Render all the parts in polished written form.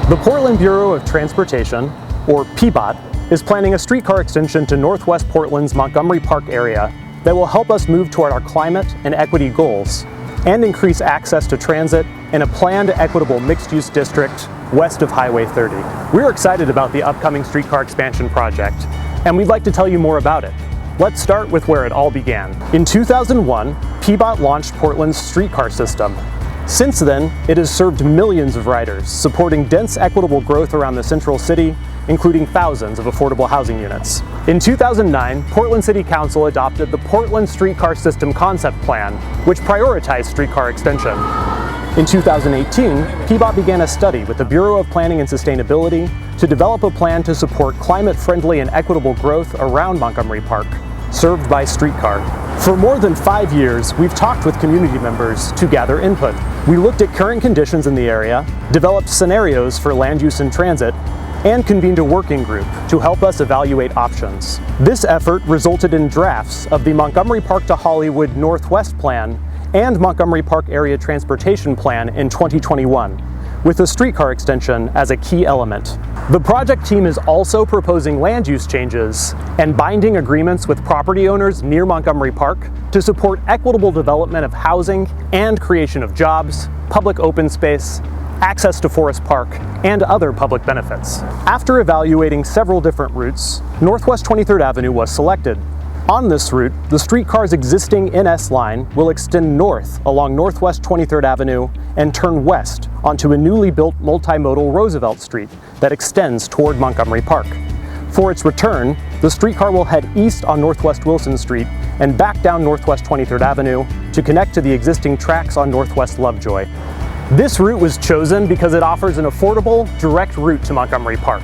The Portland Bureau of Transportation, or PBOT, is planning a streetcar extension to Northwest Portland's Montgomery Park area that will help us move toward our climate and equity goals and increase access to transit in a planned equitable mixed-use district west of Highway 30. We're excited about the upcoming streetcar expansion project, and we'd like to tell you more about it. Let's start with where it all began. In 2001, PBOT launched Portland's streetcar system. Since then, it has served millions of riders, supporting dense, equitable growth around the central city, including thousands of affordable housing units. In 2009, Portland City Council adopted the Portland Streetcar System Concept Plan, which prioritized streetcar extension. In 2018, PBOT began a study with the Bureau of Planning and Sustainability to develop a plan to support climate-friendly and equitable growth around Montgomery Park, served by streetcar. For more than 5 years, we've talked with community members to gather input. We looked at current conditions in the area, developed scenarios for land use and transit, and convened a working group to help us evaluate options. This effort resulted in drafts of the Montgomery Park to Hollywood Northwest Plan and Montgomery Park Area Transportation Plan in 2021, with a streetcar extension as a key element. The project team is also proposing land use changes and binding agreements with property owners near Montgomery Park to support equitable development of housing and creation of jobs, public open space, access to Forest Park, and other public benefits. After evaluating several different routes, Northwest 23rd Avenue was selected. On this route, the streetcar's existing NS line will extend north along Northwest 23rd Avenue and turn west onto a newly built multimodal Roosevelt Street that extends toward Montgomery Park. For its return, the streetcar will head east on Northwest Wilson Street and back down Northwest 23rd Avenue to connect to the existing tracks on Northwest Lovejoy. This route was chosen because it offers an affordable, direct route to Montgomery Park.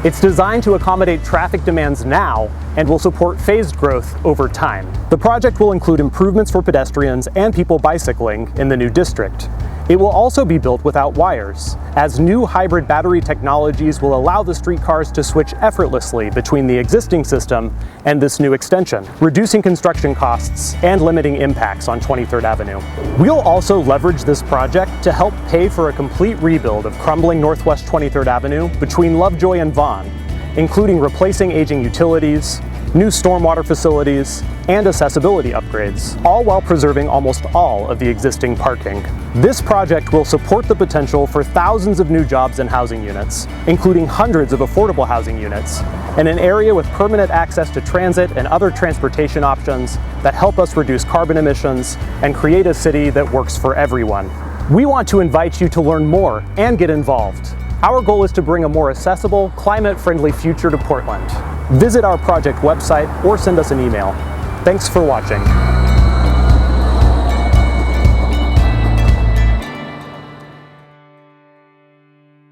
It's designed to accommodate traffic demands now and will support phased growth over time. The project will include improvements for pedestrians and people bicycling in the new district. It will also be built without wires, as new hybrid battery technologies will allow the streetcars to switch effortlessly between the existing system and this new extension, reducing construction costs and limiting impacts on 23rd Avenue. We'll also leverage this project to help pay for a complete rebuild of crumbling Northwest 23rd Avenue between Lovejoy and Vaughn, including replacing aging utilities, new stormwater facilities, and accessibility upgrades, all while preserving almost all of the existing parking. This project will support the potential for thousands of new jobs and housing units, including hundreds of affordable housing units, in an area with permanent access to transit and other transportation options that help us reduce carbon emissions and create a city that works for everyone. We want to invite you to learn more and get involved. Our goal is to bring a more accessible, climate-friendly future to Portland. Visit our project website or send us an email. Thanks for watching.